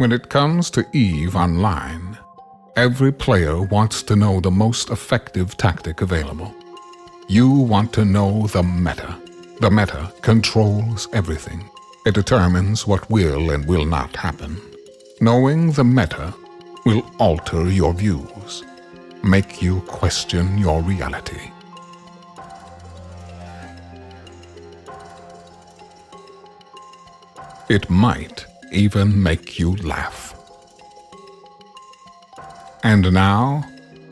When it comes to EVE Online, every player wants to know the most effective tactic available. You want to know the meta. The meta controls everything. It determines what will and will not happen. Knowing the meta will alter your views, make you question your reality. It might even make you laugh. And now,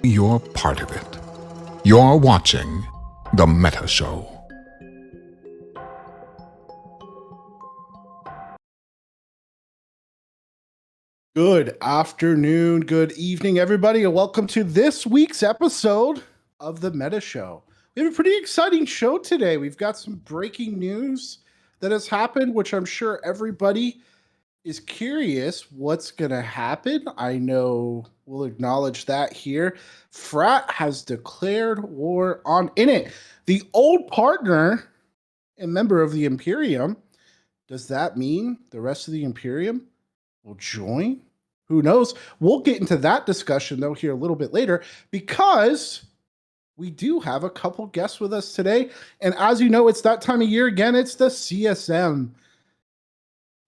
you're part of it. You're watching The Meta Show. Good afternoon, good evening, everybody, and welcome to this week's episode of The Meta Show. We have a pretty exciting show today. We've got some breaking news that has happened, which I'm sure everybody is curious what's going to happen. I know we'll acknowledge that here. Frat has declared war on Iddon, the old partner and member of the Imperium. Does that mean the rest of the Imperium will join? Who knows? We'll get into that discussion, though, here a little bit later, because we do have a couple guests with us today. And as you know, it's that time of year again. It's the CSM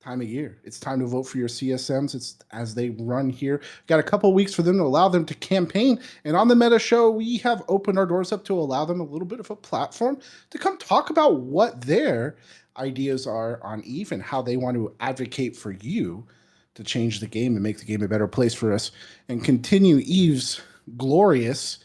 time of year. It's time to vote for your CSMs. It's as they run here. Got a couple weeks for them to allow them to campaign. And on the Meta Show, we have opened our doors up to allow them a little bit of a platform to come talk about what their ideas are on EVE and how they want to advocate for you to change the game and make the game a better place for us and continue EVE's glorious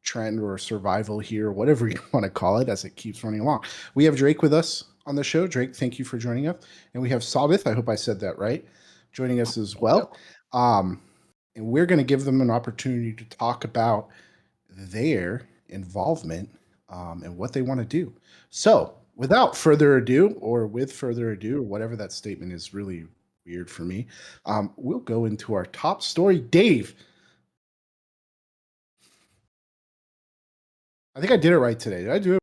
trend or survival here, whatever you want to call it, as it keeps running along. We have Drake with us on the show. Drake, thank you for joining us. And we have Sawdeth, I hope I said that right, joining us as well. And we're going to give them an opportunity to talk about their involvement and what they want to do. So without further ado, or with further ado, or whatever that statement is really weird for me, we'll go into our top story. Dave, I think I did it right today. Did I do it?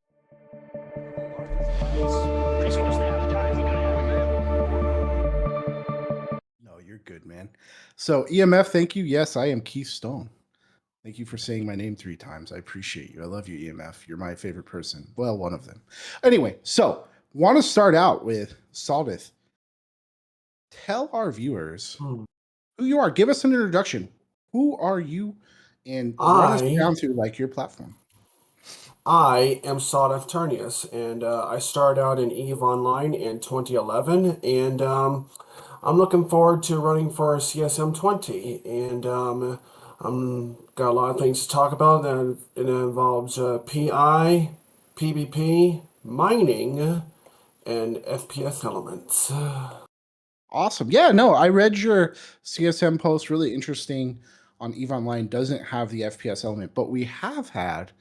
No, you're good, man. So EMF, thank you. Yes, I am Keith Stone. Thank you for saying my name 3 times. I appreciate you. I love you, EMF. You're my favorite person. Well, one of them. Anyway, so want to start out with Sawdeth. Tell our viewers who you are. Give us an introduction. Who are you? And run us down to like your platform. I am Sawdeth Ternius, and I started out in EVE Online in 2011, and I'm looking forward to running for CSM 20, and I'm got a lot of things to talk about, and it involves PI, PvP, mining, and FPS elements. Awesome. Yeah, no, I read your CSM post. Really interesting on EVE Online. Doesn't have the FPS element, but we have had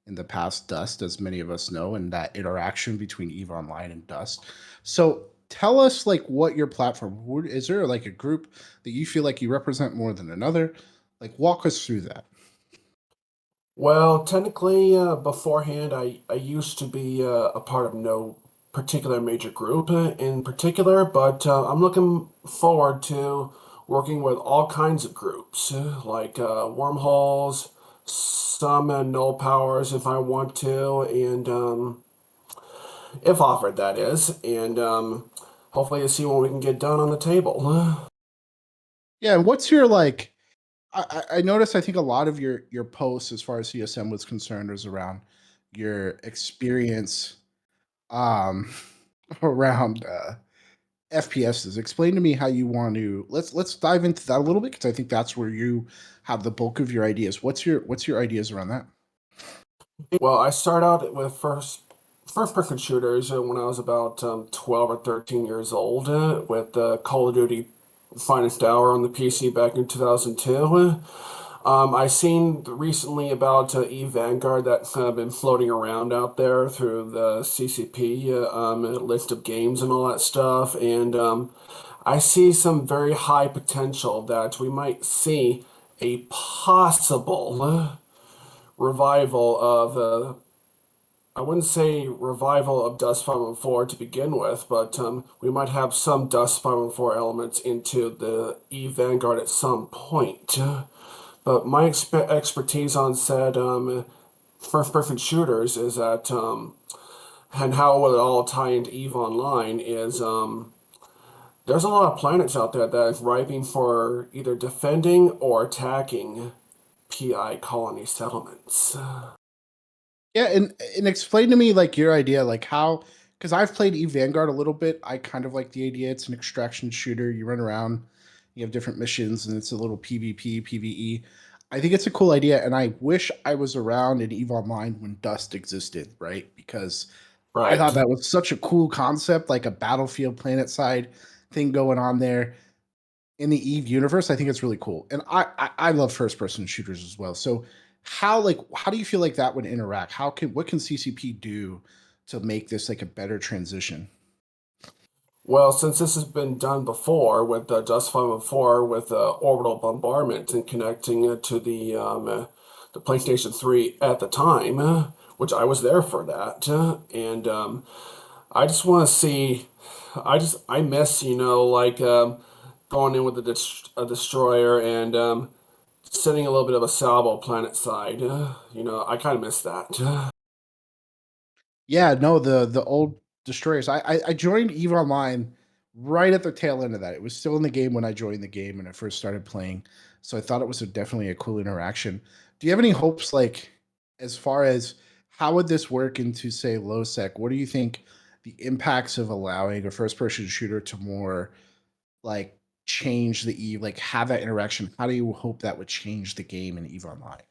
in the past Dust, as many of us know, and that interaction between EVE Online and Dust. So tell us like what your platform, is there like a group that you feel like you represent more than another? Like walk us through that. Well, technically, beforehand, I used to be a part of no particular major group in particular, but I'm looking forward to working with all kinds of groups, like wormholes, some null powers if I want to, and if offered, that is, and hopefully to see what we can get done on the table. Yeah, and what's your like I noticed I think a lot of your posts as far as CSM was concerned was around your experience um around FPSs. Explain to me how you want to let's dive into that a little bit because I think that's where you have the bulk of your ideas. What's your ideas around that? Well, I started out with first-person shooters when I was about 12 or 13 years old with Call of Duty Finest Hour on the PC back in 2002. I seen recently about Vanguard that's been floating around out there through the CCP list of games and all that stuff, and I see some very high potential that we might see a possible revival of I wouldn't say revival of Dust 514 to begin with, but we might have some Dust 514 elements into the Eve Vanguard at some point. But my expertise on said first-person shooters is that, and how will it all tie into Eve Online is there's a lot of planets out there that is ripening for either defending or attacking PI colony settlements. Yeah, and explain to me like your idea, like how, because I've played Eve Vanguard a little bit. I kind of like the idea. It's an extraction shooter. You run around, you have different missions, and it's a little PvP, PvE. I think it's a cool idea, and I wish I was around in Eve Online when Dust existed, right? Because I Right. thought that was such a cool concept, like a battlefield planet side thing going on there in the Eve universe. I think it's really cool, and I love first person shooters as well. So how do you feel like that would interact? What can CCP do to make this like a better transition? Well, since this has been done before with Dust 514 with orbital bombardment and connecting it to the PlayStation 3 at the time, which I was there for that, and I just want to see. I miss like going in with a destroyer and sending a little bit of a salvo planet side. I kind of miss that. Yeah, no, the old destroyers. I joined Eve Online right at the tail end of that. It was still in the game when I joined the game and I first started playing. So I thought it was definitely a cool interaction. Do you have any hopes, like as far as how would this work into say low sec? What do you think the impacts of allowing a first person shooter to more like change the Eve, like have that interaction? How do you hope that would change the game in Eve Online?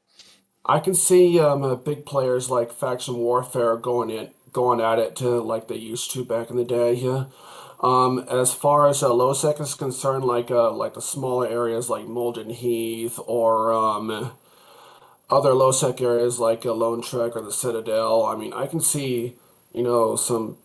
I can see big players like faction warfare going at it to like they used to back in the day. Yeah. As far as Losec is concerned, like the smaller areas like Molden Heath or other Losec areas like Lone Trek or the Citadel. I mean, I can see some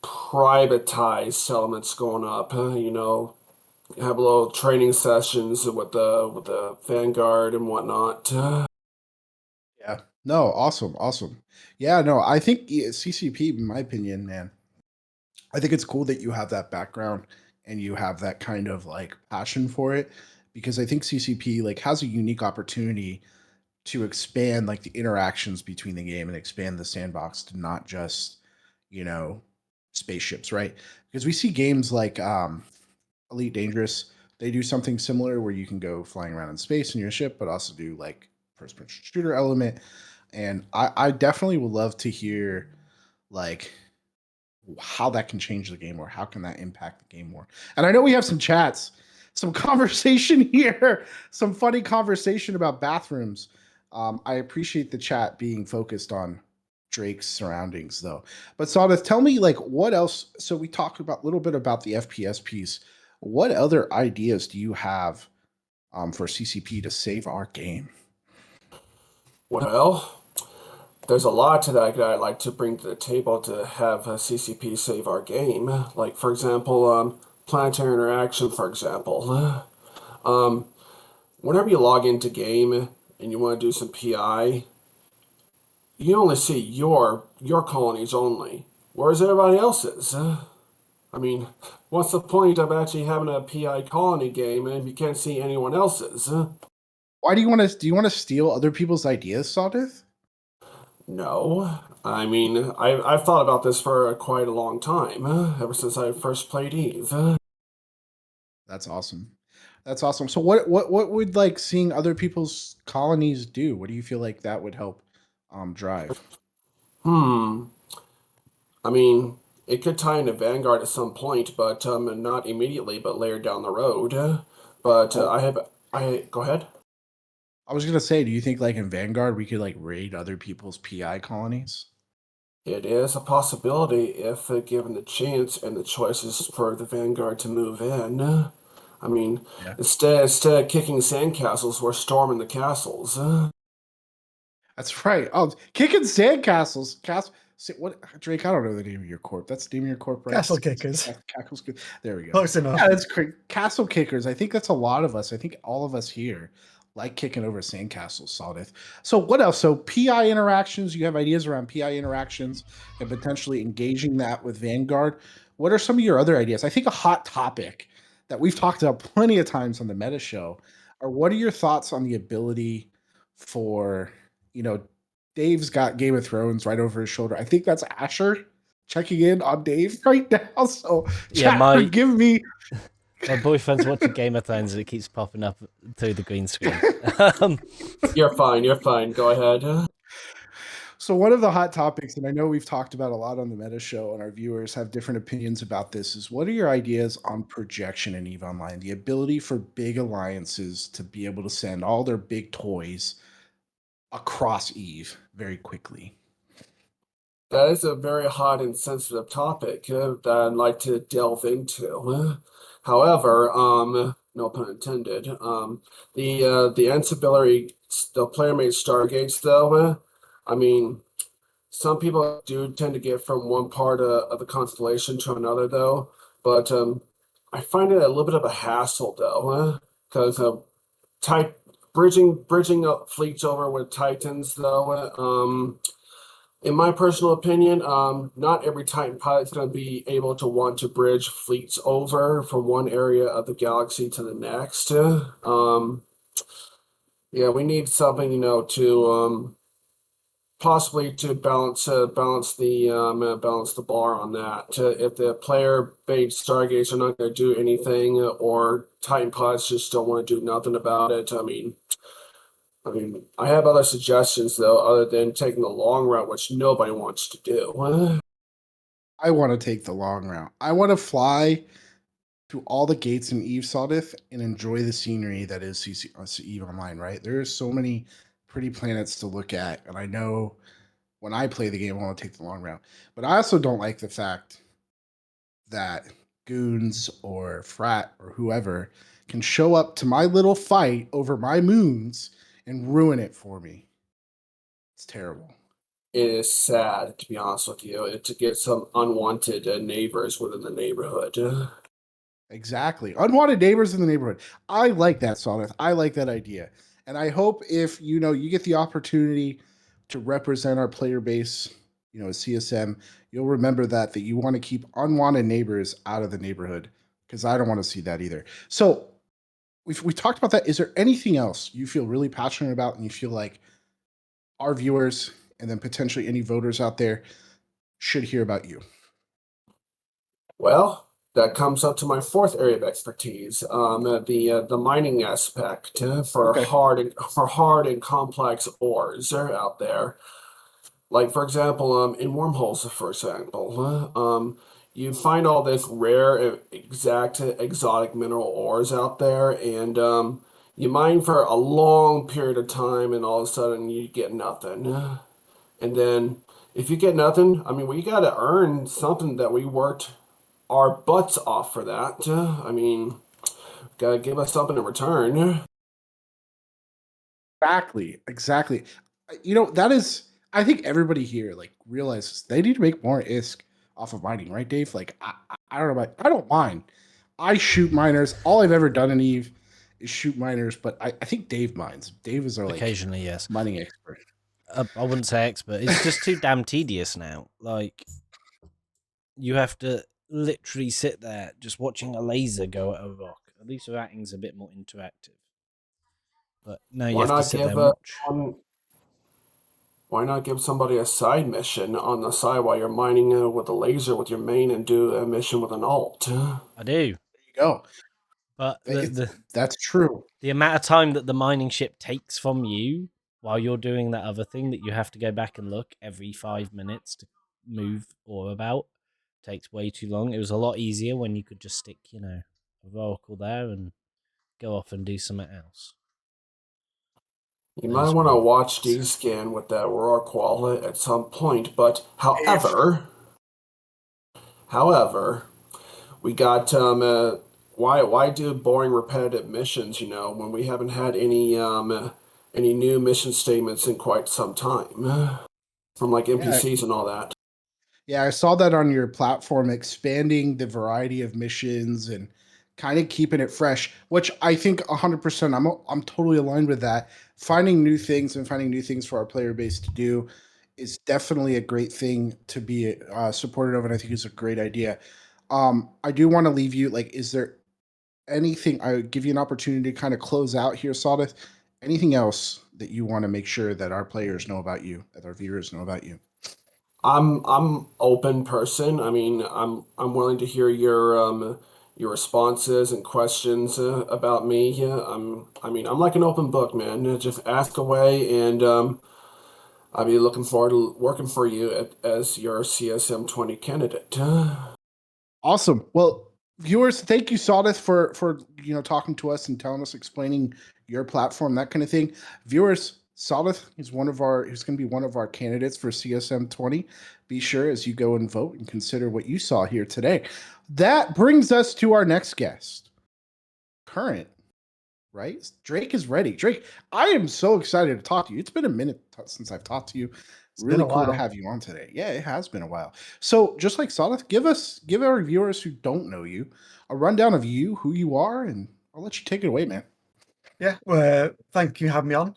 privatized settlements going up. Have little training sessions with the Vanguard and whatnot. Yeah. No, awesome, awesome. Yeah, no, I think CCP, in my opinion, man, I think it's cool that you have that background and you have that kind of like passion for it because I think CCP like has a unique opportunity to expand like the interactions between the game and expand the sandbox to not just, you know, spaceships, right? Because we see games like Elite Dangerous, they do something similar where you can go flying around in space in your ship, but also do like first person shooter element. And I definitely would love to hear like how that can change the game or how can that impact the game more. And I know we have some chats, some conversation here, some funny conversation about bathrooms. I appreciate the chat being focused on Drake's surroundings though. But Sawdeth, tell me like what else? So we talked about a little bit about the FPS piece. What other ideas do you have for CCP to save our game? Well, there's a lot to that I'd like to bring to the table to have CCP save our game. Like, for example, planetary interaction, for example. Um, Whenever you log into game and you want to do some PI, you only see your colonies only, whereas everybody else's. I mean, what's the point of actually having a PI colony game if you can't see anyone else's? Why do you want to? Do you want to steal other people's ideas, Sawdeth? No. I mean, I've thought about this for quite a long time, ever since I first played Eve. That's awesome. That's awesome. So what would like seeing other people's colonies do? What do you feel like that would help drive? Hmm. I mean, it could tie into Vanguard at some point, but not immediately, but later down the road. But Oh, I go ahead. I was gonna say, do you think like in Vanguard we could like raid other people's PI colonies? It is a possibility if given the chance and the choices for the Vanguard to move in. I mean, Yeah, instead of kicking sandcastles, we're storming the castles. that's right. Oh, kicking sandcastles. What Drake? I don't know the name of your corp. That's the name of your corp, right? Castle kickers. Cackles. There we go. Close enough. Yeah, that's great. Castle kickers. I think that's a lot of us. I think all of us here like kicking over sandcastles, Sawdeth. So what else? So PI interactions, you have ideas around PI interactions and potentially engaging that with Vanguard. What are some of your other ideas? I think a hot topic that we've talked about plenty of times on the Meta Show are what are your thoughts on the ability for, Dave's got Game of Thrones right over his shoulder. I think that's Asher checking in on Dave right now. So Yeah, chat, forgive me. my boyfriend's watching Game of Thrones and it keeps popping up through the green screen. You're fine. You're fine. Go ahead. So one of the hot topics, and I know we've talked about a lot on the Meta Show, and our viewers have different opinions about this, is what are your ideas on projection in EVE Online? The ability for big alliances to be able to send all their big toys across EVE very quickly. That is a very hot and sensitive topic that I'd like to delve into. However, no pun intended. The instability, the player-made stargates, though. I mean, some people do tend to get from one part of the constellation to another, though. But I find it a little bit of a hassle, though, because bridging up fleets over with Titans, though. In my personal opinion, not every Titan pilot is going to be able to want to bridge fleets over from one area of the galaxy to the next. Yeah, we need something, to possibly to balance the bar on that. If the player-based stargates are not going to do anything, or Titan pilots just don't want to do nothing about it, I have other suggestions, though, other than taking the long route, which nobody wants to do. I want to take the long route. I want to fly through all the gates in Eve Sawdeth and enjoy the scenery that is EVE Online, right? There are so many pretty planets to look at, and I know when I play the game, I want to take the long route. But I also don't like the fact that goons or frat or whoever can show up to my little fight over my moons and ruin it for me. It's terrible. It is sad, to be honest with you, to get some unwanted neighbors within the neighborhood. Exactly. Unwanted neighbors in the neighborhood. I like that, Sawdeth. I like that idea. And I hope if you get the opportunity to represent our player base, as CSM, you'll remember that you want to keep unwanted neighbors out of the neighborhood, because I don't want to see that either. So we talked about that. Is there anything else you feel really passionate about and you feel like our viewers and then potentially any voters out there should hear about you? Well, that comes up to my fourth area of expertise, the mining aspect for Okay. hard and complex ores are out there. Like, for example, in wormholes, for example, you find all this rare, exotic mineral ores out there, and you mine for a long period of time, and all of a sudden you get nothing. And then, if you get nothing, we got to earn something that we worked our butts off for that. Gotta give us something in return. Exactly. That is, I think everybody here realizes they need to make more ISK off of mining, right, Dave? I don't know, I don't mind. I shoot miners. All I've ever done in Eve is shoot miners, but I think Dave mines. Dave is our Occasionally, yes, mining expert. I wouldn't say expert. It's just too damn tedious now. You have to literally sit there just watching a laser go at a rock. At least writing's a bit more interactive. But no, you Why have to not sit there give and watch. why not give somebody a side mission on the side while you're mining with a laser with your main and do a mission with an alt? I do. There you go. But That's true. the amount of time that the mining ship takes from you while you're doing that other thing that you have to go back and look every 5 minutes to move or about takes way too long. It was a lot easier when you could just stick, a Oracle there and go off and do something else. You might want to watch D-Scan with that Rorqual at some point, but however, we got why do boring repetitive missions, when we haven't had any new mission statements in quite some time from NPCs and all that. Yeah, I saw that on your platform, expanding the variety of missions and kind of keeping it fresh, which I think 100%. I'm totally aligned with that. Finding new things and finding new things for our player base to do is definitely a great thing to be supported of, and I think it's a great idea. I do want to leave you, like, is there anything, I would give you an opportunity to kind of close out here, Sawdeth. Anything else that you want to make sure that our players know about you, that our viewers know about you? I'm open person. I mean, I'm willing to hear your responses and questions about me. Yeah, I mean, I'm like an open book, man. Just ask away, and I'll be looking forward to working for you as your CSM 20 candidate. Awesome. Well, viewers, thank you, Sawdeth, for talking to us and telling us, explaining your platform, that kind of thing. Viewers, Sawdeth is he's going to be one of our candidates for CSM 20. Be sure as you go and vote and consider what you saw here today. That brings us to our next guest. Current, right? Drake is ready. Drake, I am so excited to talk to you. It's been a minute since I've talked to you. It's been Really a cool to while. have you on today. Yeah, it has been a while. So, just like Sawdeth, give our viewers who don't know you a rundown of you, who you are, and I'll let you take it away, man. Yeah, well, thank you for having me on.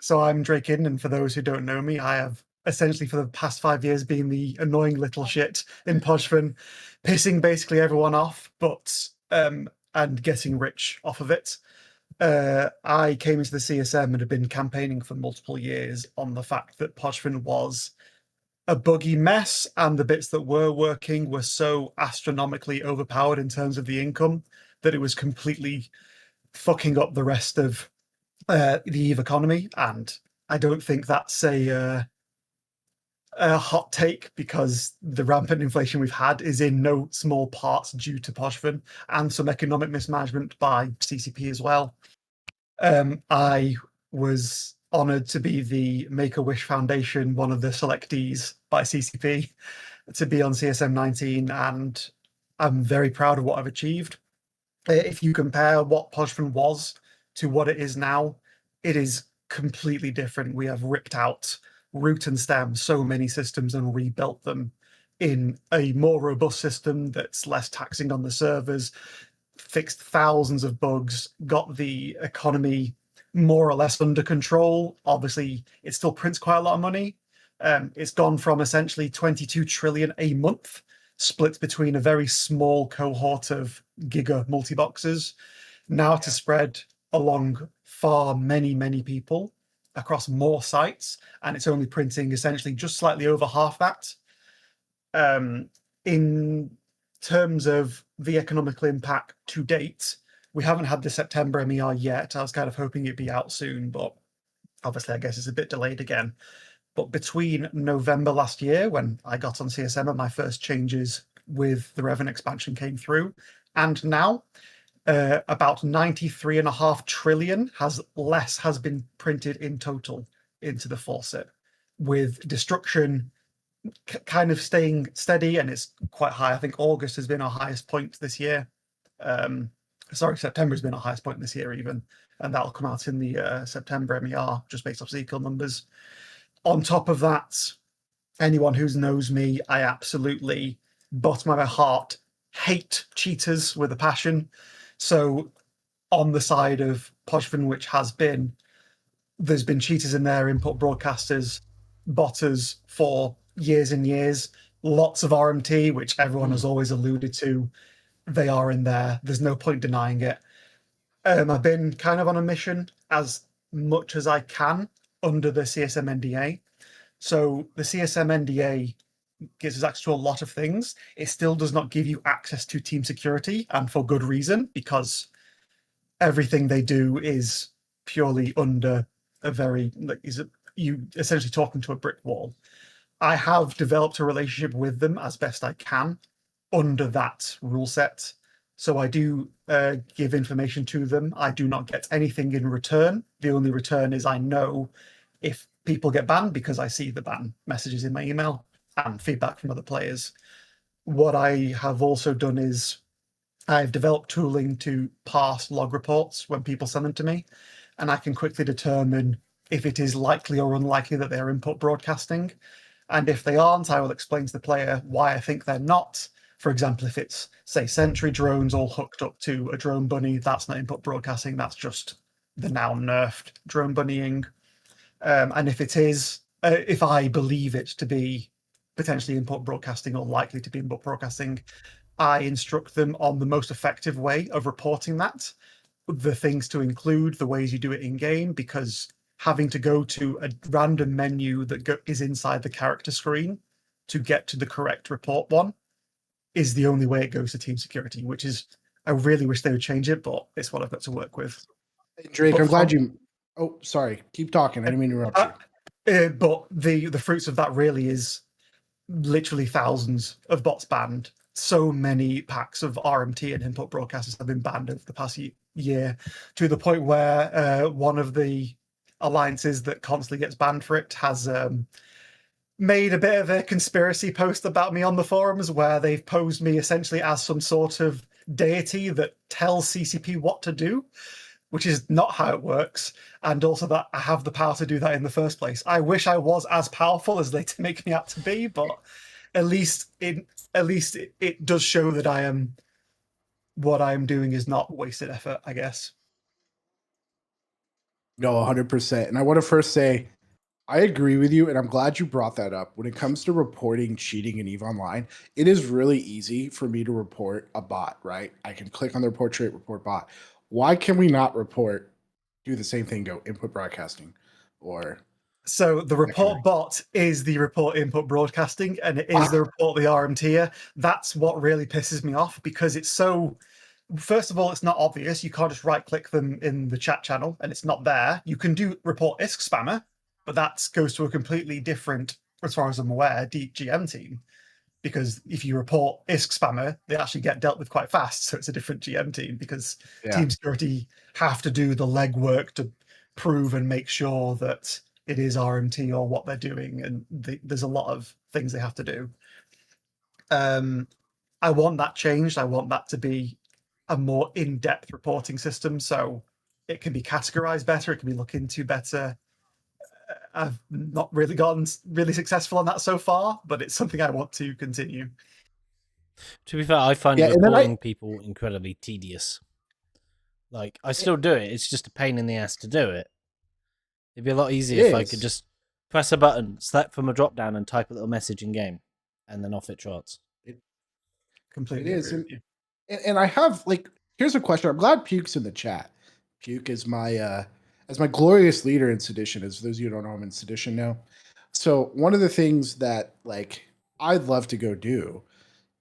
So I'm Drake Iddon, and for those who don't know me, I have essentially for the past 5 years been the annoying little shit in Podgevin, pissing basically everyone off, but and getting rich off of it. I came into the CSM and had been campaigning for multiple years on the fact that Podgevin was a buggy mess, and the bits that were working were so astronomically overpowered in terms of the income that it was completely fucking up the rest of the EVE economy. And I don't think that's a hot take, because the rampant inflation we've had is in no small part due to Podgevin and some economic mismanagement by CCP as well. I was honoured to be the Make-A-Wish Foundation, one of the selectees by CCP, to be on CSM 19, and I'm very proud of what I've achieved. If you compare what Podgevin was to what it is now, it is completely different. We have ripped out root and stem so many systems and rebuilt them in a more robust system that's less taxing on the servers, fixed thousands of bugs, got the economy more or less under control. Obviously, it still prints quite a lot of money. It's gone from essentially 22 trillion a month, split between a very small cohort of giga multi-boxes, now to spread along far many people across more sites, and it's only printing essentially just slightly over half that. In terms of the economical impact to date, we haven't had the September MER yet. I was kind of hoping it'd be out soon, but obviously I guess it's a bit delayed again. But between November last year, when I got on CSM and my first changes with the Revan expansion came through, and now, about 93.5 trillion has been printed in total into the faucet, with destruction kind of staying steady, and it's quite high. I think August has been our highest point this year. September has been our highest point this year even, and that'll come out in the September MER just based off Zekiel numbers. On top of that, anyone who knows me, I absolutely, bottom of my heart, hate cheaters with a passion. So on the side of Podgevin, which there's been cheaters in there, input broadcasters, botters for years and years, lots of RMT, which everyone has always alluded to. They are in there. There's no point denying it. I've been kind of on a mission as much as I can under the CSM NDA. So the CSM NDA gives us access to a lot of things. It still does not give you access to team security, and for good reason, because everything they do is purely under a very, you essentially talking to a brick wall. I have developed a relationship with them as best I can under that rule set. So I do give information to them. I do not get anything in return. The only return is I know if people get banned, because I see the ban messages in my email and feedback from other players. What I have also done is I've developed tooling to parse log reports when people send them to me, and I can quickly determine if it is likely or unlikely that they're input broadcasting. And if they aren't, I will explain to the player why I think they're not. For example, if it's, say, sentry drones all hooked up to a drone bunny, that's not input broadcasting, that's just the now nerfed drone bunnying. And if it is, if I believe it to be potentially input broadcasting or likely to be input broadcasting, I instruct them on the most effective way of reporting that, the things to include, the ways you do it in game, because having to go to a random menu that is inside the character screen to get to the correct report one is the only way it goes to team security, which is, I really wish they would change it, but it's what I've got to work with. Hey, Drake, But I'm glad you. Oh, sorry. Keep talking. I didn't mean to interrupt you. But the fruits of that really is literally thousands of bots banned. So many packs of RMT and input broadcasters have been banned over the past year, to the point where one of the alliances that constantly gets banned for it has made a bit of a conspiracy post about me on the forums, where they've posed me essentially as some sort of deity that tells CCP what to do, which is not how it works, and also that I have the power to do that in the first place. I wish I was as powerful as they make me out to be, but at least it does show that I am, what I am doing is not wasted effort, I guess. No, 100%. And I want to first say, I agree with you, and I'm glad you brought that up. When it comes to reporting cheating in EVE Online, it is really easy for me to report a bot, right? I can click on their portrait, report bot. Why can we not do the same thing, go input broadcasting or So the report bot is the report input broadcasting, and it is the report the RMT. That's what really pisses me off, because it's so, first of all, it's not obvious. You can't just right click them in the chat channel and it's not there. You can do report ISK spammer, but that goes to a completely different, as far as I'm aware, GM team. Because if you report ISK spammer, they actually get dealt with quite fast. So it's a different GM team, because team security have to do the legwork to prove and make sure that it is RMT or what they're doing. And there's a lot of things they have to do. I want that changed. I want that to be a more in-depth reporting system, so it can be categorized better, it can be looked into better. I've not really gotten really successful on that so far, but it's something I want to continue. To be fair, I find reporting people incredibly tedious. Like, I still do it, it's just a pain in the ass to do it. It'd be a lot easier if I could just press a button, select from a drop down, and type a little message in game, and then off it trots. Completely it is. agree with you. And I have, like, here's a question. I'm glad Puke's in the chat. Puke is my glorious leader in Sedition. As those of you who don't know, I'm in Sedition now. So one of the things that, like, I'd love to go do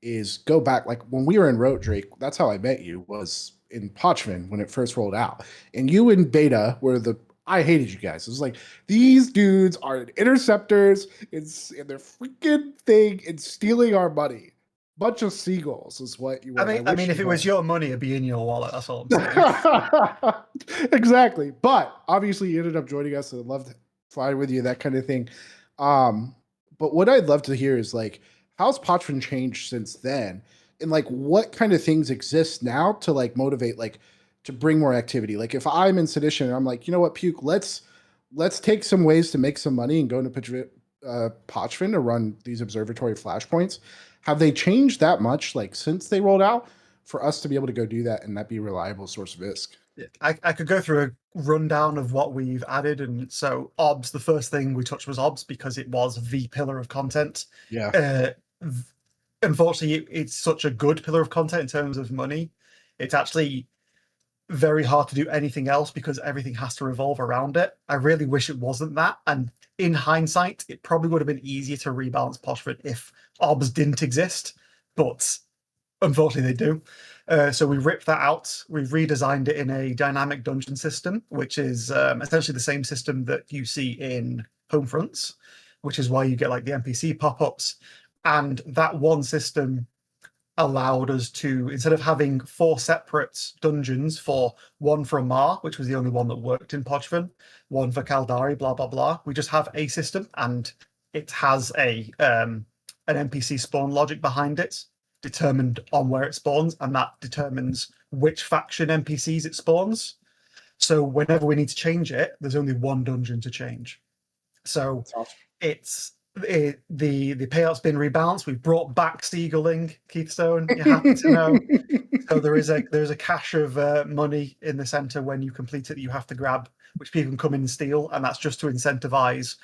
is go back, like when we were in Rote, Drake, that's how I met you, was in Pochman when it first rolled out. And you and Beta were I hated you guys. It was like, these dudes are interceptors, and they're freaking thing and stealing our money. Bunch of seagulls is what you were. I mean, if it was your money, it'd be in your wallet. That's all I'm saying. Exactly. But obviously, you ended up joining us, and I'd love to fly with you, that kind of thing. But what I'd love to hear is, like, how's Pochman changed since then? And, like, what kind of things exist now to, like, motivate, like, to bring more activity? Like, if I'm in Sedition and I'm like, you know what, Puke, let's take some ways to make some money and go into Pochman to run these observatory flashpoints. Have they changed that much, like, since they rolled out, for us to be able to go do that and that be a reliable source of ISK? I could go through a rundown of what we've added. And so OBS, the first thing we touched was OBS, because it was the pillar of content. Yeah. Unfortunately, it's such a good pillar of content in terms of money. It's actually very hard to do anything else because everything has to revolve around it. I really wish it wasn't that. And in hindsight, it probably would have been easier to rebalance Pochford if OBS didn't exist. But unfortunately, they do. So we ripped that out. We've redesigned it in a dynamic dungeon system, which is essentially the same system that you see in Homefronts, which is why you get, like, the NPC pop-ups. And that one system allowed us to, instead of having 4 separate dungeons, for one for Amar, which was the only one that worked in Pochvan, one for Kaldari, blah, blah, blah, we just have a system, and it has an NPC spawn logic behind it, determined on where it spawns, and that determines which faction NPCs it spawns. So whenever we need to change it, there's only one dungeon to change. So awesome. it's the payout's been rebalanced. We've brought back Seaguling, Keithstone. You're happy to know. So there's a cache of money in the center when you complete it that you have to grab, which people can come in and steal, and that's just to incentivize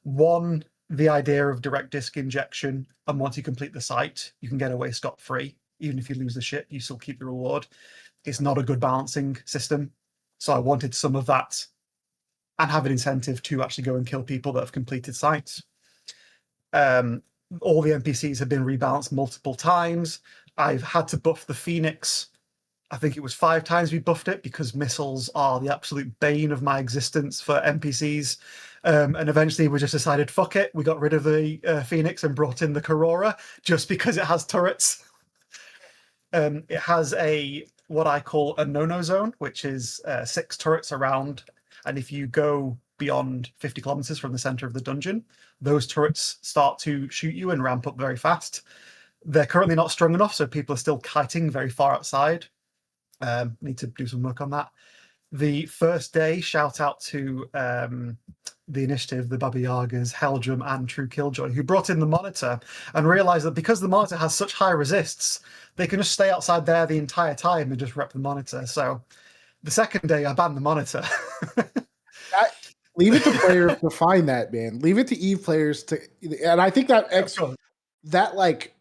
one, the idea of direct disk injection, and once you complete the site, you can get away scot-free. Even if you lose the ship, you still keep the reward. It's not a good balancing system, so I wanted some of that and have an incentive to actually go and kill people that have completed sites. All the NPCs have been rebalanced multiple times. I've had to buff the Phoenix. I think it was 5 times we buffed it because missiles are the absolute bane of my existence for NPCs. And eventually we just decided, fuck it. We got rid of the Phoenix and brought in the Corora just because it has turrets. It has what I call a no-no zone, which is 6 turrets around. And if you go beyond 50 kilometers from the center of the dungeon, those turrets start to shoot you and ramp up very fast. They're currently not strong enough, so people are still kiting very far outside. Need to do some work on that. The first day, shout out to the initiative, the Baba Yagas, Heldrum, and True Killjoy, who brought in the monitor and realized that because the monitor has such high resists, they can just stay outside there the entire time and just rep the monitor. So the second day, I banned the monitor. Leave it to players to find that, man. Leave it to Eve players to, and I think that like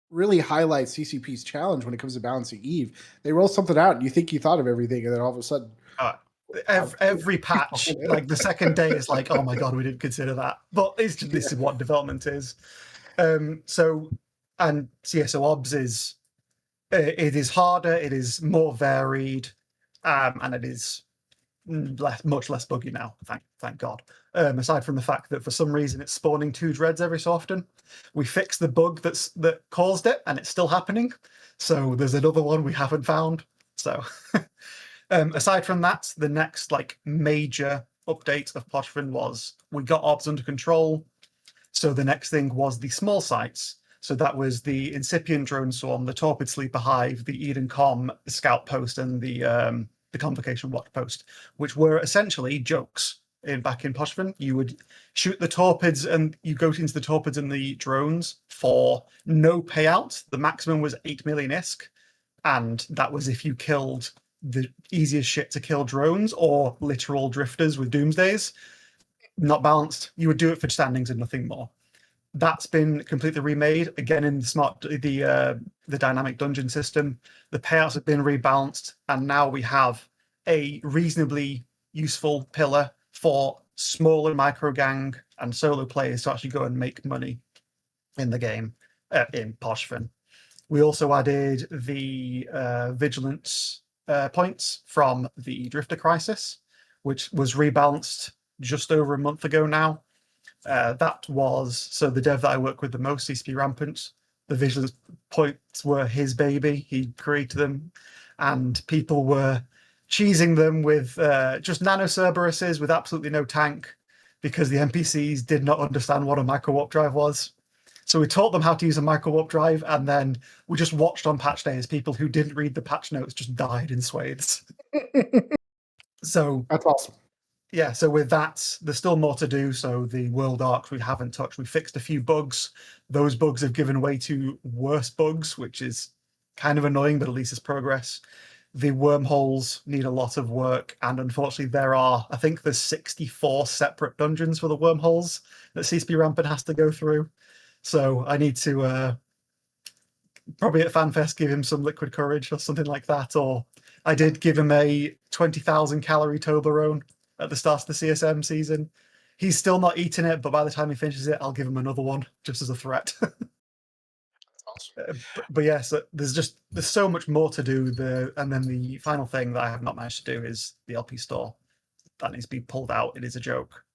really highlights CCP's challenge when it comes to balancing Eve. They roll something out, and you think you thought of everything, and then all of a sudden, every patch, like the second day, is like, oh my god, we didn't consider that. But this is what development is. So, and CSO Obs is it is harder, it is more varied, and it is much less buggy now. Thank God. Aside from the fact that for some reason it's spawning 2 dreads every so often, we fixed the bug that caused it, and it's still happening. So there's another one we haven't found. So aside from that, the next like major update of Pochfin was we got Obs under control. So the next thing was the small sites. So that was the Incipient Drone Swarm, the Torpid Sleeper Hive, the Iddon Com Scout Post, and the Convocation Watch Post, which were essentially jokes. Back in Pochfin, you would shoot the torpids, and you go into the torpids and the drones for no payout. The maximum was 8 million ISK, and that was if you killed the easiest shit to kill drones or literal drifters with doomsdays. Not balanced. You would do it for standings and nothing more. That's been completely remade again in the dynamic dungeon system. The payouts have been rebalanced, and now we have a reasonably useful pillar for smaller micro gang and solo players to actually go and make money in the game in Pochfin. We also added the vigilance points from the Drifter Crisis, which was rebalanced just over a month ago now. That was, so the dev that I work with the most, CCP Rampant, the vigilance points were his baby. He created them, and people were cheesing them with just nano Cerberuses with absolutely no tank because the NPCs did not understand what a micro warp drive was. So we taught them how to use a micro warp drive, and then we just watched on patch day as people who didn't read the patch notes just died in swathes. So that's awesome. Yeah, so with that, there's still more to do. So the world arcs we haven't touched. We fixed a few bugs. Those bugs have given way to worse bugs, which is kind of annoying, but at least it's progress. The wormholes need a lot of work, and unfortunately I think there's 64 separate dungeons for the wormholes that CCP Rampant has to go through. So I need to probably at FanFest give him some liquid courage or something like that, or I did give him a 20,000 calorie Toblerone at the start of the CSM season. He's still not eating it, but by the time he finishes it, I'll give him another one just as a threat. Awesome. But yes, there's so much more to do there. And then the final thing that I have not managed to do is the LP store. That needs to be pulled out. It is a joke.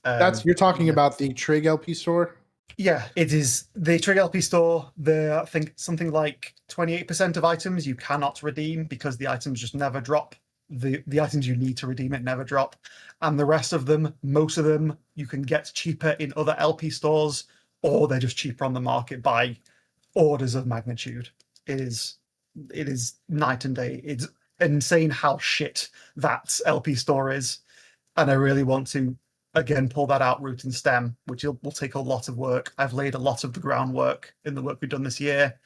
You're talking about the Trig LP store? Yeah, it is the Trig LP store. There, I think something like 28% of items you cannot redeem because the items just never drop. The items you need to redeem it never drop, and the rest of them, most of them, you can get cheaper in other LP stores, or they're just cheaper on the market by orders of magnitude. It is night and day. It's insane how shit that LP store is, and I really want to again, pull that out root and stem, which will take a lot of work. I've laid a lot of the groundwork in the work we've done this year.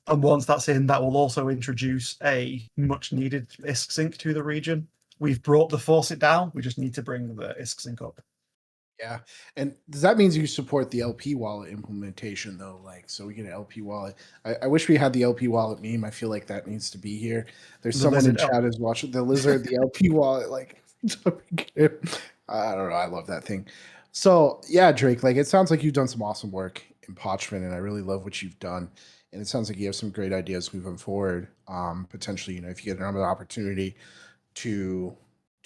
And once that's in, that will also introduce a much needed ISK sync to the region. We've brought the faucet down. We just need to bring the ISK sync up. Yeah. And does that mean you support the LP wallet implementation though? Like, so we get an LP wallet. I wish we had the LP wallet meme. I feel like that needs to be here. There's The someone in lizard- oh. chat is watching the lizard, the LP wallet. Like, I don't know. I love that thing. So yeah, Drake, like it sounds like you've done some awesome work in Parchment, and I really love what you've done. And it sounds like you have some great ideas moving forward. Potentially, if you get another opportunity to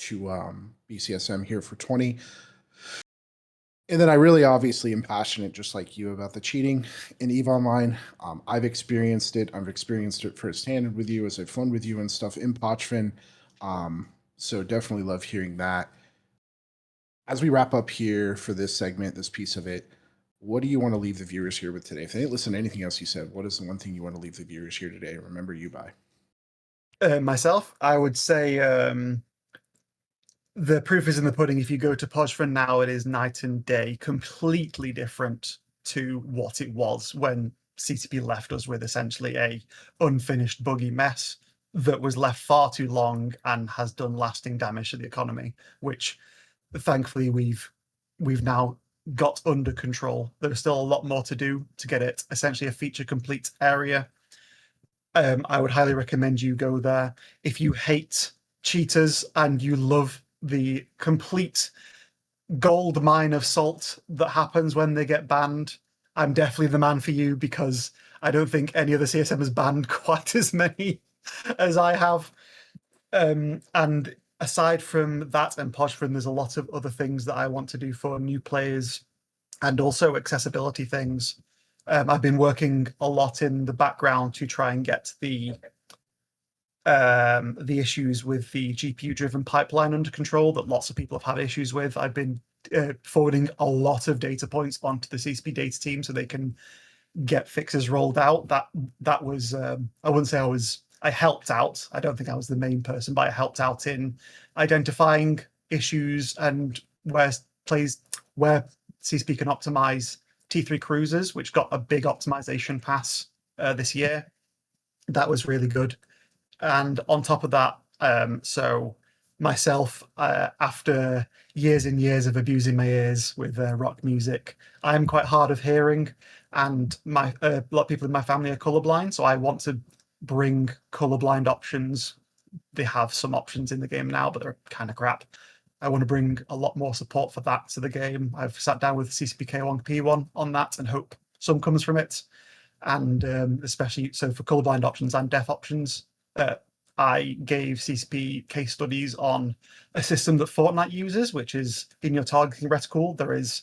be CSM here for 20. And then I really obviously am passionate, just like you, about the cheating in EVE Online. I've experienced it. I've experienced it firsthand with you as I've flown with you and stuff in Pochfin. So definitely love hearing that. As we wrap up here for this segment, this piece of it, what do you want to leave the viewers here with today? If they didn't listen to anything else you said, what is the one thing you want to leave the viewers here today? Remember you by? Myself, I would say the proof is in the pudding. If you go to Podfriend now, it is night and day, completely different to what it was when CCP left us with essentially a unfinished buggy mess that was left far too long and has done lasting damage to the economy, which thankfully we've now got under control. There's still a lot more to do to get it essentially a feature complete area. I would highly recommend you go there. If you hate cheaters and you love the complete gold mine of salt that happens when they get banned, I'm definitely the man for you, because I don't think any other CSM has banned quite as many as I have. And aside from that and Podfriend, there's a lot of other things that I want to do for new players and also accessibility things. I've been working a lot in the background to try and get the issues with the GPU-driven pipeline under control that lots of people have had issues with. I've been forwarding a lot of data points onto the CCP data team so they can get fixes rolled out. That was I wouldn't say I helped out. I don't think I was the main person, but I helped out in identifying issues and where CCP can optimize T3 cruisers, which got a big optimization pass this year. That was really good. And on top of that, so myself, after years and years of abusing my ears with rock music, I'm quite hard of hearing, and a lot of people in my family are colorblind, so I want to bring colorblind options. They have some options in the game now, but they're kind of crap. I want to bring a lot more support for that to the game. I've sat down with CCP K1 P1 on that and hope some comes from it. And especially so for colorblind options and deaf options, I gave CCP case studies on a system that Fortnite uses, which is in your targeting reticle, there is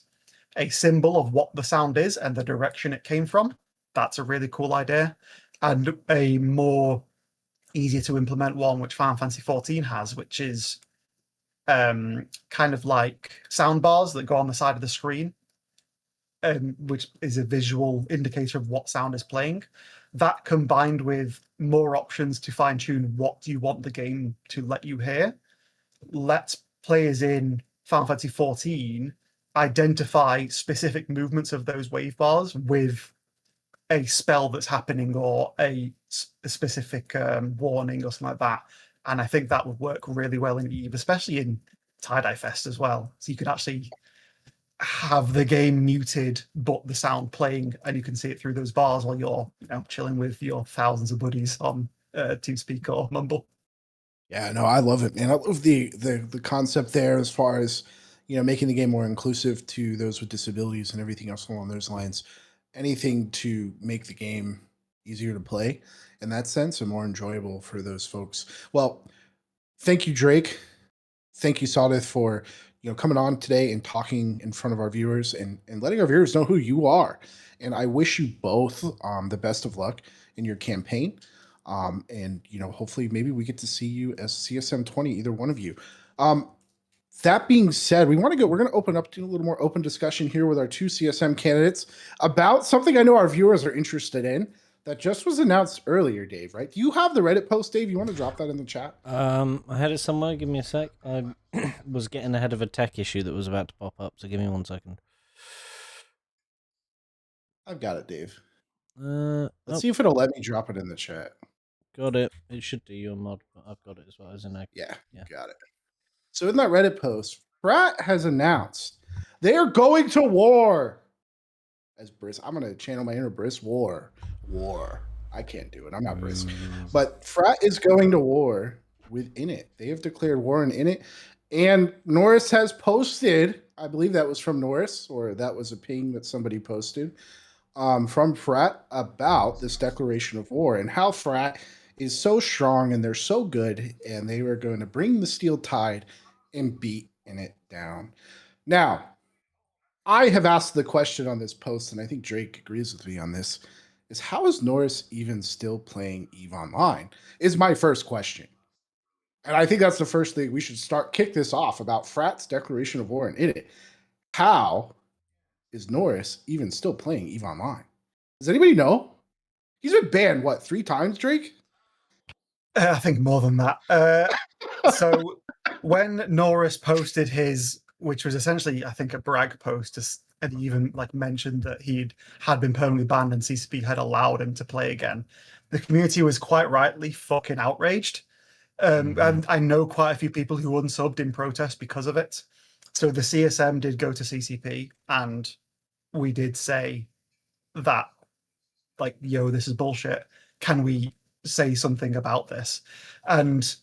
a symbol of what the sound is and the direction it came from. That's a really cool idea. And a more easier to implement one, which Final Fantasy 14 has, which is kind of like sound bars that go on the side of the screen, which is a visual indicator of what sound is playing. That combined with more options to fine tune what you want the game to let you hear, lets players in Final Fantasy 14 identify specific movements of those wave bars with a spell that's happening or a specific warning or something like that. And I think that would work really well in EVE, especially in Tie-Dye Fest as well. So you could actually have the game muted, but the sound playing, and you can see it through those bars while you're chilling with your thousands of buddies on TeamSpeak or Mumble. Yeah, no, I love it, man. I love the concept there as far as making the game more inclusive to those with disabilities and everything else along those lines. Anything to make the game easier to play in that sense and more enjoyable for those folks. Well, thank you, Drake. Thank you, Sawdeth, for coming on today and talking in front of our viewers and letting our viewers know who you are. And I wish you both the best of luck in your campaign. And hopefully maybe we get to see you as CSM 20, either one of you. That being said, we're going to open up to a little more open discussion here with our two CSM candidates about something I know our viewers are interested in. that just was announced earlier, Dave, right? Do you have the Reddit post, Dave? You want to drop that in the chat? I had it somewhere. Give me a sec. I was getting ahead of a tech issue that was about to pop up, so give me 1 second. I've got it, Dave. Let's Let's see if it'll let me drop it in the chat. Got it. It should do your mod, but I've got it as well as an egg. Yeah, Yeah. got it. So in that Reddit post, Pratt has announced they are going to war. As Briss, I'm going to channel my inner Briss. War. I can't do it. I'm not Briss. But Frat is going to war with Init. They have declared war on Init. And Norris has posted, I believe that was from Norris, or that was a ping that somebody posted from Frat about this declaration of war and how Frat is so strong and they're so good and they were going to bring the steel tide and beat Init down. Now, I have asked the question on this post, and I think Drake agrees with me on this, is how is Norris even still playing EVE Online? Is my first question. And I think that's the first thing we should kick this off about Frat's declaration of war and in it. How is Norris even still playing EVE Online? Does anybody know? He's been banned, what, 3 times, Drake? I think more than that. So when Norris posted his, which was essentially, I think, a brag post, and he even mentioned that had been permanently banned and CCP had allowed him to play again, the community was quite rightly fucking outraged. And I know quite a few people who unsubbed in protest because of it. So the CSM did go to CCP, and we did say that, yo, this is bullshit. Can we say something about this? And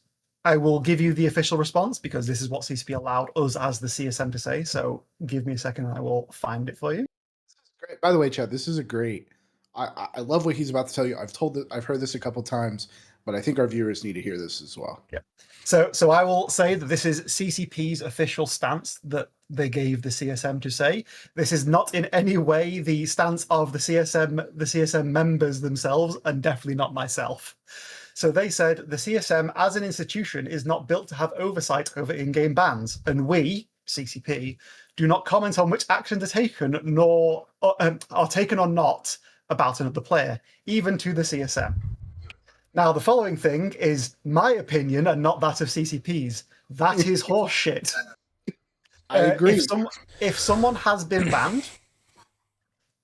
I will give you the official response because this is what CCP allowed us as the CSM to say. So give me a second and I will find it for you. This is great. By the way, Chad, this is a great. I love what he's about to tell you. I've heard this a couple times, but I think our viewers need to hear this as well. Yeah. So I will say that this is CCP's official stance that they gave the CSM to say. This is not in any way the stance of the CSM members themselves, and definitely not myself. So they said the CSM as an institution is not built to have oversight over in-game bans, and we, CCP, do not comment on which actions are taken nor are taken or not about another player, even to the CSM. Now, the following thing is my opinion and not that of CCP's. That is horseshit. I agree. If someone has been banned,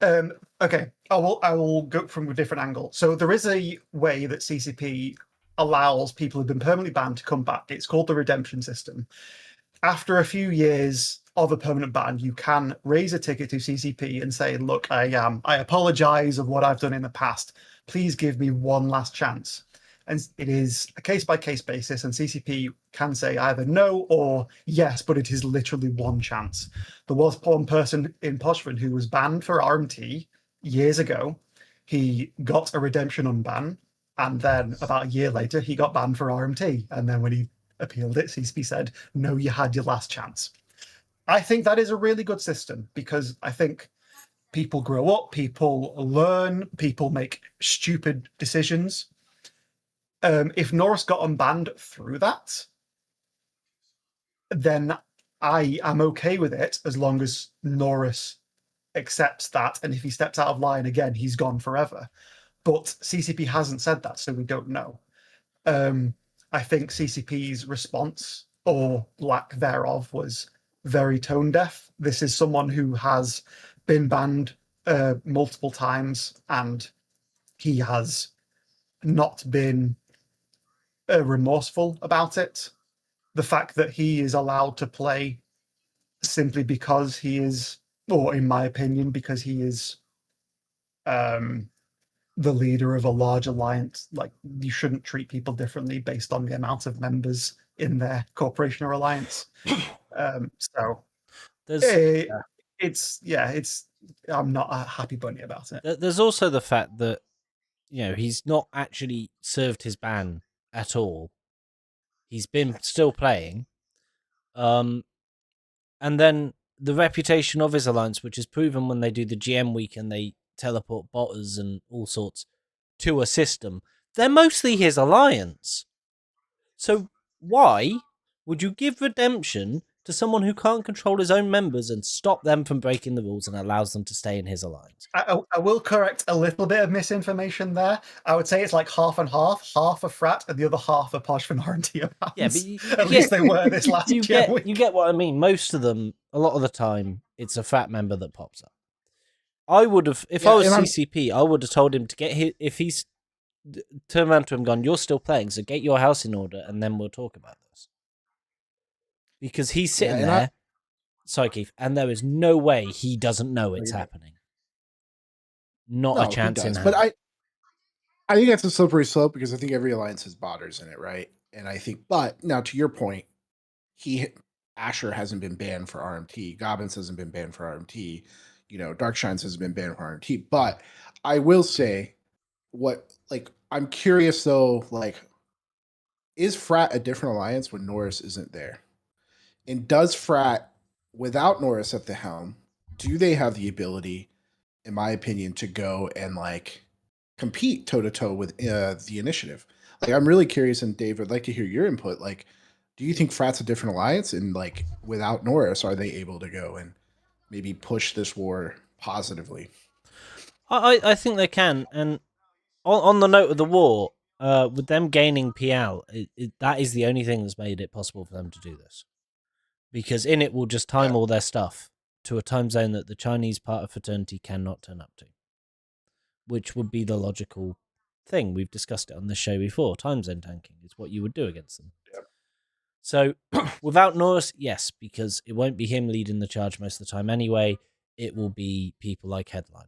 okay, I will go from a different angle. So there is a way that CCP allows people who've been permanently banned to come back. It's called the redemption system. After a few years of a permanent ban, you can raise a ticket to CCP and say, look, I apologize of what I've done in the past. Please give me one last chance. And it is a case-by-case basis, and CCP can say either no or yes, but it is literally one chance. There was one person in Poshford who was banned for RMT years ago. He got a redemption unban, and then about a year later, he got banned for RMT. And then when he appealed it, CCP said, no, you had your last chance. I think that is a really good system because I think people grow up, people learn, people make stupid decisions. If Norris got unbanned through that, then I am okay with it as long as Norris accepts that. And if he steps out of line again, he's gone forever. But CCP hasn't said that, so we don't know. I think CCP's response, or lack thereof, was very tone deaf. This is someone who has been banned multiple times, and he has not been remorseful about it. The fact that he is allowed to play simply because he is, or in my opinion, because he is the leader of a large alliance, you shouldn't treat people differently based on the amount of members in their corporation or alliance. So I'm not a happy bunny about it. There's also the fact that he's not actually served his ban at all. He's been still playing, and then the reputation of his alliance, which is proven when they do the GM week and they teleport botters and all sorts to a system, they're mostly his alliance. So why would you give redemption to someone who can't control his own members and stop them from breaking the rules and allows them to stay in his alliance. I will correct a little bit of misinformation there. I would say it's like half and half a frat and the other half are posh from R&D accounts. Yeah, but at least they were this last you game get you get what I mean. Most of them, a lot of the time, it's a frat member that pops up. I would have, if I was CCP, I would have told him to get his, if he's turned around to him and gone, "You're still playing, so get your house in order, and then we'll talk about this." Because he's sitting there, sorry, Keith, and there is no way he doesn't know it's happening. Not a chance in hell. But I think that's a slippery slope because I think every alliance has botters in it, right? And I think, but now to your point, Asher hasn't been banned for RMT, Goblins hasn't been banned for RMT, Darkshines hasn't been banned for RMT. But I will say, I'm curious though, is Frat a different alliance when Norris isn't there? And does Frat, without Norris at the helm, do they have the ability, in my opinion, to go and compete toe to toe with the initiative? I'm really curious, and Dave, I'd like to hear your input. Do you think Frat's a different alliance, and without Norris, are they able to go and maybe push this war positively? I think they can, and on the note of the war, with them gaining PL, that is the only thing that's made it possible for them to do this. Because in it will just time all their stuff to a time zone that the Chinese part of fraternity cannot turn up to, which would be the logical thing. We've discussed it on this show before. Time zone tanking is what you would do against them. Yep. So without Norris, yes, because it won't be him leading the charge most of the time anyway. It will be people like Headliner.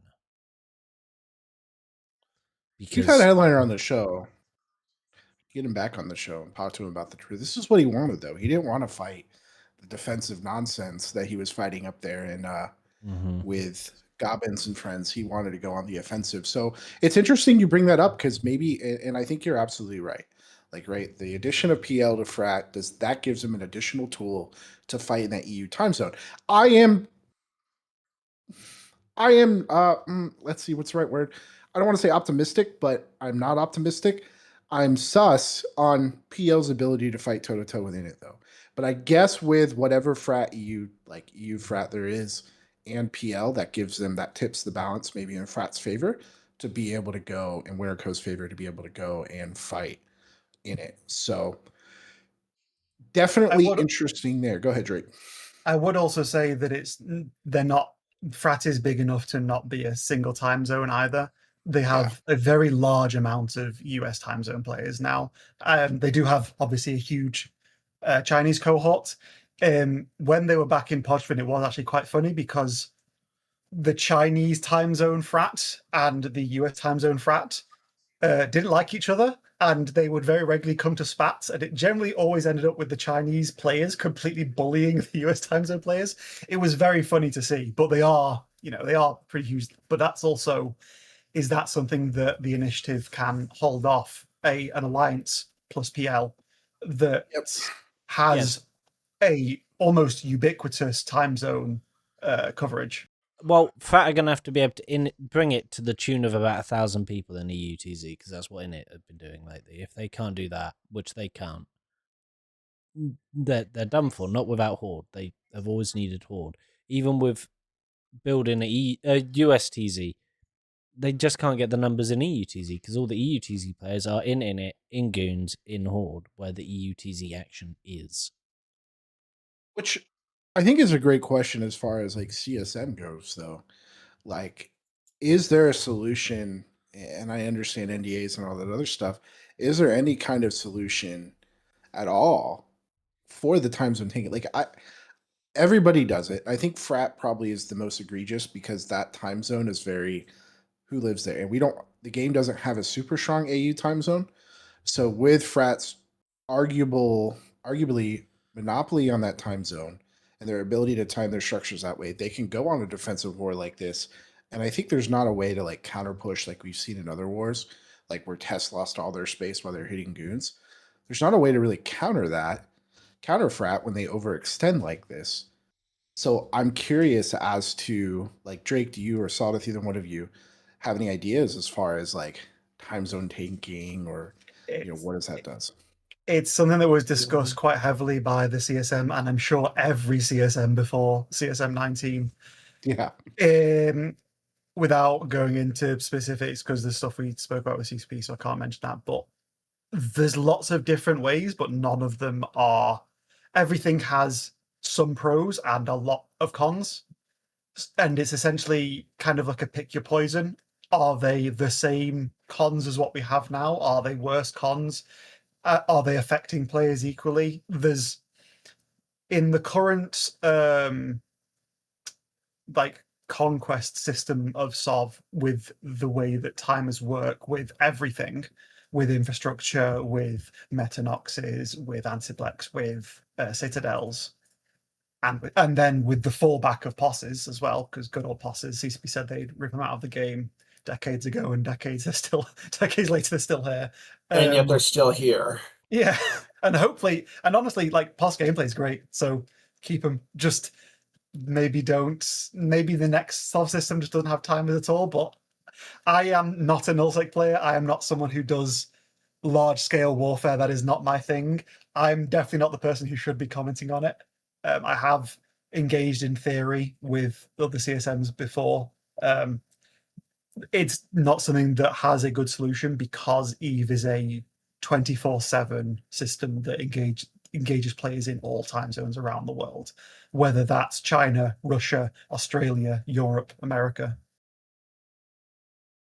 Because you've had a Headliner on the show. Get him back on the show and talk to him about the truth. This is what he wanted, though. He didn't want to fight the defensive nonsense that he was fighting up there and with Goblins and friends. He wanted to go on the offensive. So it's interesting you bring that up because maybe, and I think you're absolutely right. The addition of PL to Frat, that gives him an additional tool to fight in that EU time zone. I am, let's see, what's the right word? I don't want to say optimistic, but I'm not optimistic. I'm sus on PL's ability to fight toe-to-toe within it, though. But I guess with whatever frat EU frat there is and PL, that tips the balance maybe in frat's favor to be able to go, and Winterco's favor to be able to go and fight in it. So definitely interesting there. Go ahead, Drake. I would also say that frat is big enough to not be a single time zone either. They have a very large amount of US time zone players now. They do have obviously a huge Chinese cohort. When they were back in Podfin, it was actually quite funny because the Chinese time zone frat and the US time zone frat didn't like each other, and they would very regularly come to spats, and it generally always ended up with the Chinese players completely bullying the US time zone players. It was very funny to see, but they are pretty huge. But that's also, is that something that the initiative can hold off an alliance plus PL that has a almost ubiquitous time zone coverage? Well, Frat are going to have to be able to bring it to the tune of about 1,000 people in EUTZ, because that's what Init have been doing lately. If they can't do that, which they can't, they're done for. Not without Horde. They have always needed Horde. Even with building a USTZ, they just can't get the numbers in EUTZ, because all the EUTZ players are in Init, in Goons, in Horde, where the EUTZ action is. Which I think is a great question as far as CSM goes, though. Is there a solution? And I understand NDAs and all that other stuff. Is there any kind of solution at all for the time zone taking? Everybody does it. I think Frat probably is the most egregious because that time zone is very who lives there, and the game doesn't have a super strong AU time zone. So with Frat's arguably monopoly on that time zone and their ability to time their structures that way, they can go on a defensive war like this. And I think there's not a way to counter push like we've seen in other wars, where Test lost all their space while they're hitting goons. There's not a way to really counter Frat when they overextend like this. So I'm curious as to Drake, do you or Sawdeth, either one of you, have any ideas as far as time zone tanking or what does that does? It's something that was discussed quite heavily by the CSM, and I'm sure every CSM before CSM 19. Yeah. Without going into specifics, because there's stuff we spoke about with CCP, so I can't mention that. But there's lots of different ways, but none of them are. Everything has some pros and a lot of cons, and it's essentially kind of like a pick your poison. Are they the same cons as what we have now? Are they worse cons? Are they affecting players equally? There's in the current like conquest system of SOV, with the way that timers work, with everything, with infrastructure, with metanoxes, with antiplex, with citadels, and then with the fallback of posses as well, because good old posses, CCP said they'd rip them out of the game decades ago, and decades later they're still here. And yet they're still here. Yeah, and hopefully, and honestly, like POS gameplay is great, so keep them. Just maybe the next solve system just doesn't have timers at all. But I am not a nullsec player. I am not someone who does large scale warfare. That is not my thing. I'm definitely not the person who should be commenting on it. I have engaged in theory with other CSMs before. It's not something that has a good solution, because Eve is a 24/7 system that engages players in all time zones around the world, whether that's China, Russia, Australia, Europe, America.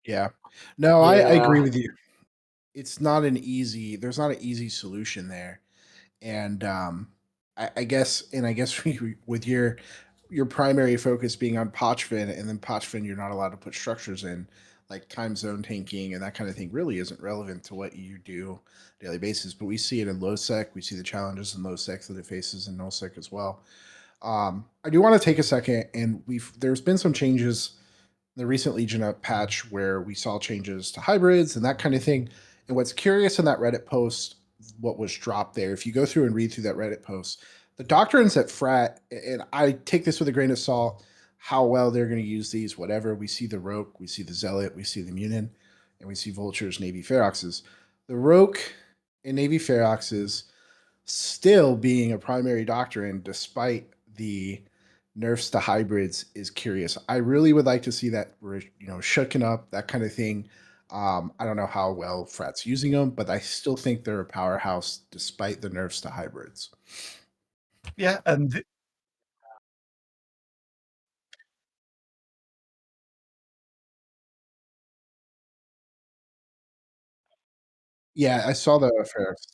Yeah. No, I agree Yeah. with you. It's not an easy, there's not an easy solution there. And I guess with your primary focus being on Pochfin, and then Pochfin you're not allowed to put structures in, like time zone tanking and that kind of thing really isn't relevant to what you do on a daily basis. But we see it in low sec, we see the challenges in low sec that it faces in null sec as well. I do want to take a second, and there's been some changes in the recent Legion Up patch where we saw changes to hybrids and that kind of thing. And what's curious in that Reddit post, what was dropped there, if you go through and read through that Reddit post, the doctrines at Frat, and I take this with a grain of salt, how well they're going to use these, whatever. We see the Roke, we see the Zealot, we see the Munin, and we see Vultures, Navy Feroxes. The Roke and Navy Feroxes still being a primary doctrine despite the nerfs to hybrids is curious. I really would like to see that shooken up, that kind of thing. I don't know how well Frat's using them, but I still think they're a powerhouse despite the nerfs to hybrids. Yeah, and Yeah, I saw the Ferox.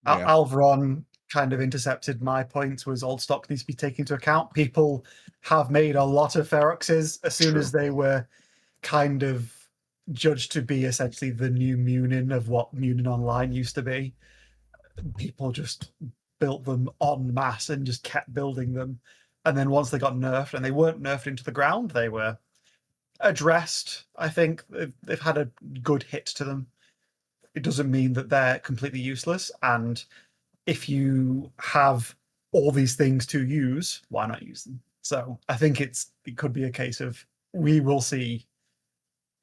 Yeah, Alvaron kind of intercepted my point. Was old stock needs to be taken into account. People have made a lot of Feroxes as soon true. as they were kind of judged to be essentially the new Munin of what Munin Online used to be. People just built them en masse and just kept building them. And then once they got nerfed, and they weren't nerfed into the ground, they were addressed. I think they've had a good hit to them. It doesn't mean that they're completely useless. And if you have all these things to use, why not use them? So I think it could be a case of we will see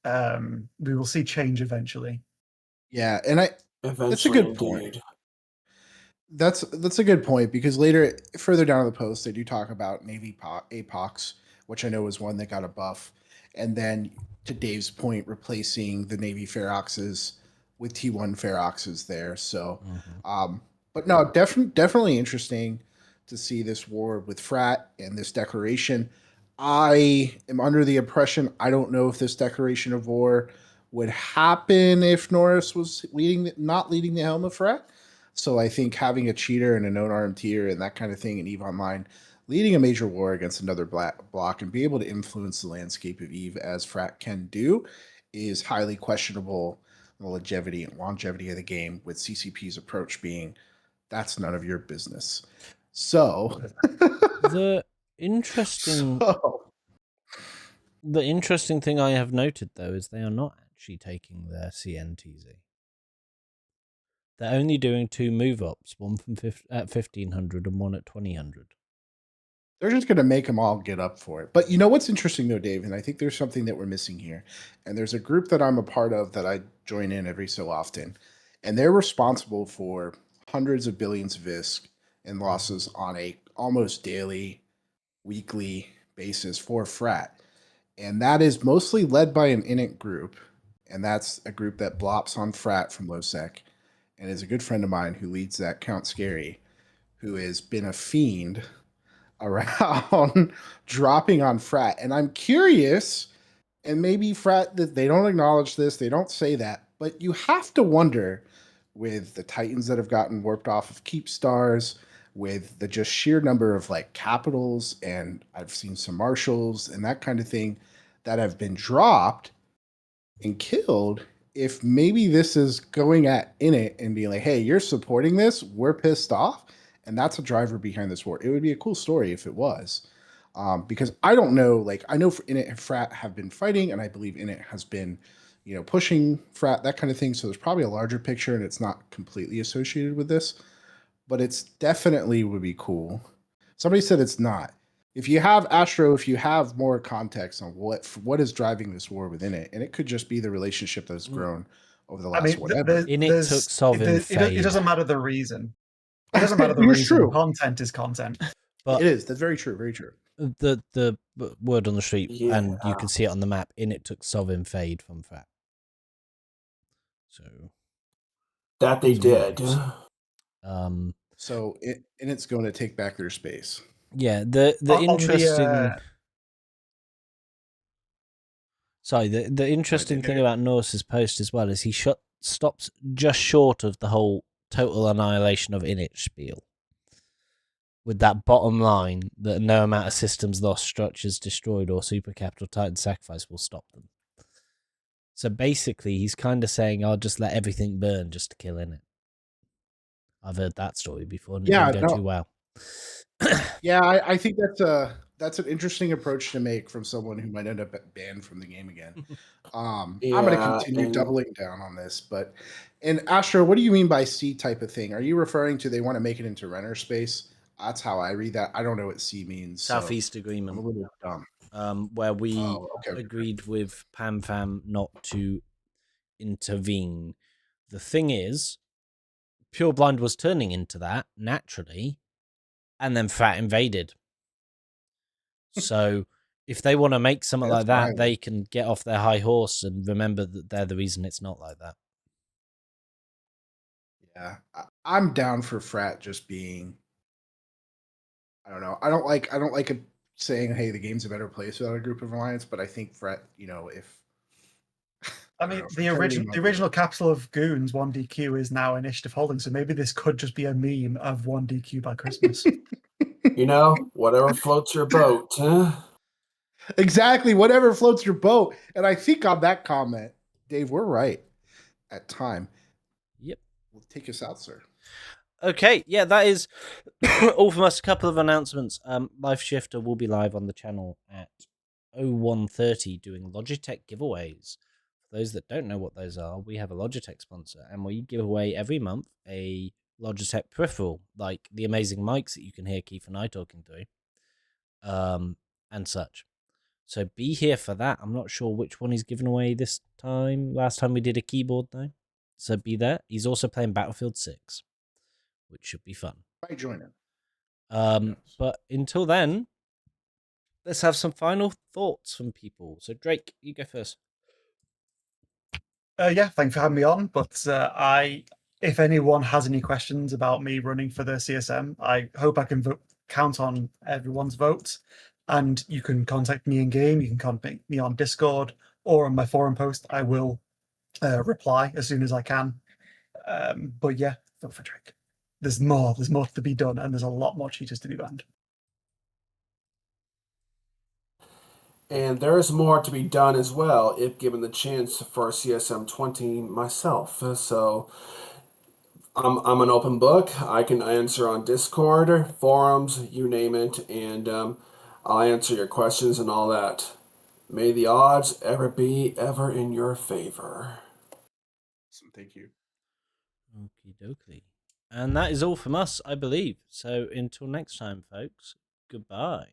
change eventually. Yeah, and that's a Eventually, good point. indeed. That's a good point, because further down in the post, they do talk about Navy Apox, which I know is one that got a buff, and then to Dave's point, replacing the Navy Feroxes with T1 Feroxes there. So, but no, definitely interesting to see this war with Frat and this declaration. I am under the impression, I don't know if this declaration of war would happen if Norris was not leading the helm of Frat. So I think having a cheater and a known arm tier and that kind of thing in EVE Online, leading a major war against another block and be able to influence the landscape of EVE as Frat can do, is highly questionable. The longevity of the game, with CCP's approach being, that's none of your business. So The interesting so the interesting thing I have noted, though, is they are not actually taking their CNTZ. They're only doing 2 move ups, one from at 1500 and one at 2000. They're just going to make them all get up for it. But you know what's interesting, though, Dave, and I think there's something that we're missing here. And there's a group that I'm a part of that I join in every so often, and they're responsible for hundreds of billions of ISK and losses on a almost daily, weekly basis for Frat. And that is mostly led by an init group, and that's a group that blops on Frat from LowSec, and is a good friend of mine who leads that, Count Scary, who has been a fiend around dropping on Frat. And I'm curious, and maybe Frat, that they don't acknowledge this, they don't say that, but you have to wonder, with the Titans that have gotten warped off of Keep Stars, with the just sheer number of like capitals, and I've seen some marshals and that kind of thing that have been dropped and killed, if maybe this is going at Init and being like, hey, you're supporting this, we're pissed off. And that's a driver behind this war. It would be a cool story if it was. Because I don't know, like, I know Init and Frat have been fighting, and I believe Init has been, pushing Frat, that kind of thing. So there's probably a larger picture, and it's not completely associated with this, but it's definitely would be cool. Somebody said it's not. If you have Astro, if you have more context on what is driving this war within it, and it could just be the relationship that's grown over the last whatever. Init took Sovereign Fade. It doesn't matter the reason. It doesn't matter the It's reason. true. Content is content. But it is. That's very true. Very true. The word on the street, Yeah. and you can see it on the map, Init took Sovereign Fade from Frat. So That they did. So it's going to take back their space. Yeah, the interesting. Sorry, the interesting thing about Norris's post as well is he stops just short of the whole total annihilation of Init spiel, with that bottom line that no amount of systems lost, structures destroyed, or super capital Titan sacrifice will stop them. So basically, he's kind of saying, I'll just let everything burn just to kill Init. I've heard that story before, and it didn't go too well. Yeah, I think that's an interesting approach to make from someone who might end up banned from the game again. I'm going to continue doubling down on this, but Astro, what do you mean by C type of thing? Are you referring to they want to make it into renter space? That's how I read that. I don't know what C means. Southeast Agreement. I'm a little dumb. Where we agreed with PamFam not to intervene. The thing is, Pure Blind was turning into that naturally, and then Frat invaded. So if they want to make something like that, they can get off their high horse and remember that they're the reason it's not like that. Yeah, I'm down for Frat just being. I don't know. I don't like it saying, "Hey, the game's a better place without a group of alliance." But I think Frat, if I mean, the original capsule of Goons 1DQ is now Initiative Holding, so maybe this could just be a meme of 1DQ by Christmas. Whatever floats your boat. Exactly, whatever floats your boat. And I think on that comment, Dave, we're right at time. Yep. We'll take us out, sir. Okay, yeah, that is all from us. A couple of announcements. Life Shifter will be live on the channel at 01:30 doing Logitech giveaways. For those that don't know what those are, we have a Logitech sponsor, and we give away every month a Logitech peripheral, like the amazing mics that you can hear Keith and I talking through, and such. So be here for that. I'm not sure which one he's giving away this time. Last time we did a keyboard, though. So be there. He's also playing Battlefield 6, which should be fun. Might join him. Yes. But until then, let's have some final thoughts from people. So Drake, you go first. Yeah, thanks for having me on. But if anyone has any questions about me running for the CSM, I hope I can count on everyone's votes. And you can contact me in game. You can contact me on Discord or on my forum post. I will reply as soon as I can. But yeah, vote for Drake. There's more to be done, and there's a lot more cheaters to be banned. And there is more to be done as well, if given the chance for CSM 20 myself. So I'm an open book. I can answer on Discord, forums, you name it, and I'll answer your questions and all that. May the odds ever in your favor. Awesome, thank you. Okie dokie. And that is all from us, I believe. So until next time, folks, Goodbye.